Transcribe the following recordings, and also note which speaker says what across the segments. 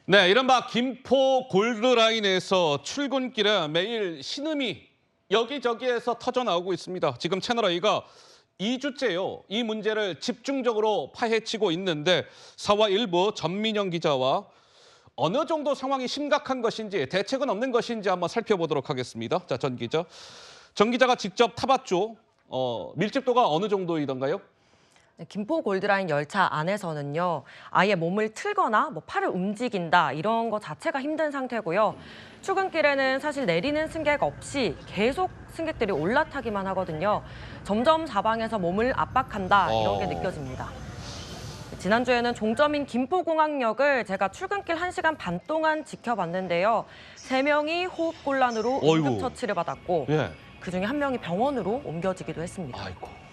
Speaker 1: 네, 이른바 김포 골드라인에서 출근길에 매일 신음이 여기저기에서 터져 나오고 있습니다. 지금 채널A가 2주째요. 이 문제를 집중적으로 파헤치고 있는데 사와 일부 전민영 기자와 어느 정도 상황이 심각한 것인지 대책은 없는 것인지 한번 살펴보도록 하겠습니다. 자, 전 기자. 전 기자가 직접 타봤죠. 밀집도가 어느 정도이던가요?
Speaker 2: 네, 김포 골드라인 열차 안에서는요, 아예 몸을 틀거나 팔을 움직인다 이런 거 자체가 힘든 상태고요. 출근길에는 사실 내리는 승객 없이 계속 승객들이 올라타기만 하거든요. 점점 사방에서 몸을 압박한다 이런 게 느껴집니다. 지난주에는 종점인 김포공항역을 제가 출근길 1시간 반 동안 지켜봤는데요. 3명이 호흡곤란으로 응급처치를 받았고
Speaker 1: 예.
Speaker 2: 그중에 1명이 병원으로 옮겨지기도 했습니다.
Speaker 1: 아이고.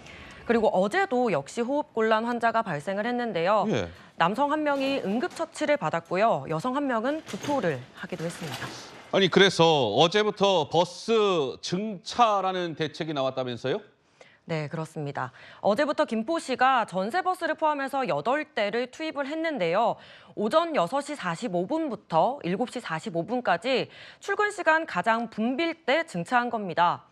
Speaker 2: 그리고 어제도 역시 호흡곤란 환자가 발생을 했는데요.
Speaker 1: 예.
Speaker 2: 남성 1명이 응급처치를 받았고요. 여성 1명은 구토를 하기도 했습니다.
Speaker 1: 아니, 그래서 어제부터 버스 증차라는 대책이 나왔다면서요?
Speaker 2: 네, 그렇습니다. 어제부터 김포시가 전세버스를 포함해서 8대를 투입을 했는데요. 오전 6시 45분부터 7시 45분까지 출근 시간 가장 붐빌 때 증차한 겁니다.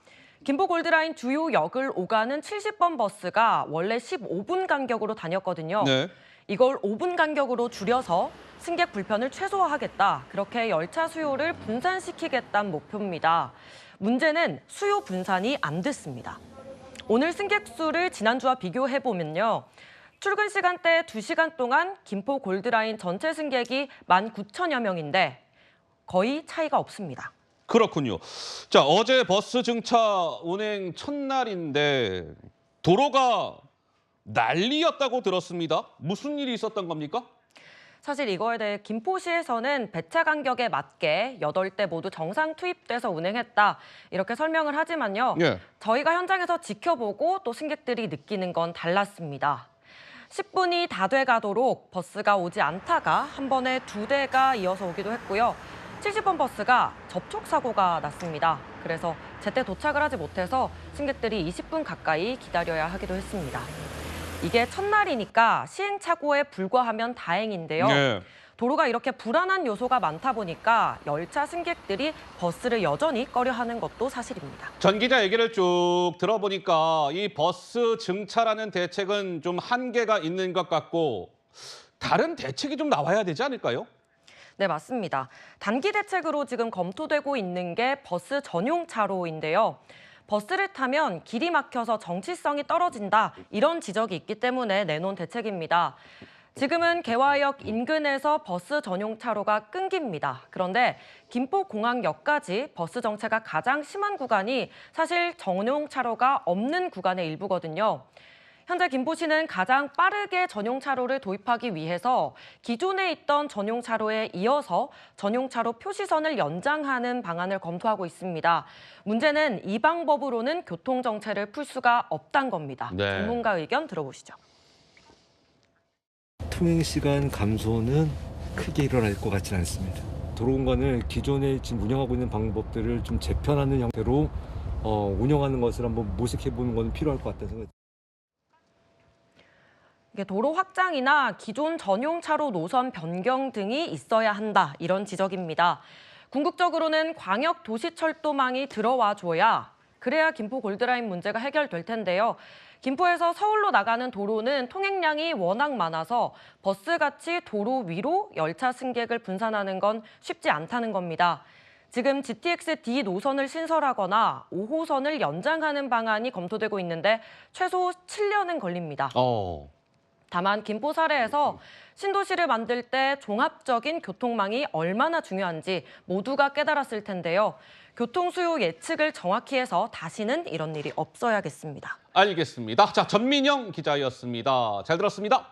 Speaker 2: 김포 골드라인 주요 역을 오가는 70번 버스가 원래 15분 간격으로 다녔거든요.
Speaker 1: 네.
Speaker 2: 이걸 5분 간격으로 줄여서 승객 불편을 최소화하겠다. 그렇게 열차 수요를 분산시키겠다는 목표입니다. 문제는 수요 분산이 안 됐습니다. 오늘 승객 수를 지난주와 비교해보면요. 출근 시간대 2시간 동안 김포 골드라인 전체 승객이 19,000여 명인데 거의 차이가 없습니다.
Speaker 1: 그렇군요. 자, 어제 버스 증차 운행 첫날인데 도로가 난리였다고 들었습니다. 무슨 일이 있었던 겁니까?
Speaker 2: 사실 이거에 대해 김포시에서는 배차 간격에 맞게 8대 모두 정상 투입돼서 운행했다 이렇게 설명을 하지만요.
Speaker 1: 예.
Speaker 2: 저희가 현장에서 지켜보고 또 승객들이 느끼는 건 달랐습니다. 10분이 다 돼가도록 버스가 오지 않다가 한 번에 2대가 이어서 오기도 했고요. 70번 버스가 접촉 사고가 났습니다. 그래서 제때 도착을 하지 못해서 승객들이 20분 가까이 기다려야 하기도 했습니다. 이게 첫날이니까 시행착오에 불과하면 다행인데요.
Speaker 1: 네.
Speaker 2: 도로가 이렇게 불안한 요소가 많다 보니까 열차 승객들이 버스를 여전히 꺼려하는 것도 사실입니다.
Speaker 1: 전 기자 얘기를 쭉 들어보니까 이 버스 증차라는 대책은 좀 한계가 있는 것 같고 다른 대책이 좀 나와야 되지 않을까요?
Speaker 2: 네, 맞습니다. 단기 대책으로 지금 검토되고 있는 게 버스 전용 차로인데요. 버스를 타면 길이 막혀서 정치성이 떨어진다 이런 지적이 있기 때문에 내놓은 대책입니다. 지금은 개화역 인근에서 버스 전용 차로가 끊깁니다. 그런데 김포공항역까지 버스 정체가 가장 심한 구간이 사실 전용 차로가 없는 구간의 일부거든요. 현재 김포시는 가장 빠르게 전용 차로를 도입하기 위해서 기존에 있던 전용 차로에 이어서 전용 차로 표시선을 연장하는 방안을 검토하고 있습니다. 문제는 이 방법으로는 교통 정체를 풀 수가 없다는 겁니다.
Speaker 1: 네.
Speaker 2: 전문가 의견 들어보시죠.
Speaker 3: 통행 시간 감소는 크게 일어날 것 같지는 않습니다. 도로 공간을 기존에 지금 운영하고 있는 방법들을 좀 재편하는 형태로 운영하는 것을 한번 모색해보는 것은 필요할 것 같다는 생각이 듭니다.
Speaker 2: 이게 도로 확장이나 기존 전용 차로 노선 변경 등이 있어야 한다 이런 지적입니다. 궁극적으로는 광역 도시철도망이 들어와줘야 그래야 김포 골드라인 문제가 해결될 텐데요. 김포에서 서울로 나가는 도로는 통행량이 워낙 많아서 버스같이 도로 위로 열차 승객을 분산하는 건 쉽지 않다는 겁니다. 지금 GTX-D 노선을 신설하거나 5호선을 연장하는 방안이 검토되고 있는데 최소 7년은 걸립니다. 다만 김포 사례에서 신도시를 만들 때 종합적인 교통망이 얼마나 중요한지 모두가 깨달았을 텐데요. 교통 수요 예측을 정확히 해서 다시는 이런 일이 없어야겠습니다.
Speaker 1: 알겠습니다. 자, 전민영 기자였습니다. 잘 들었습니다.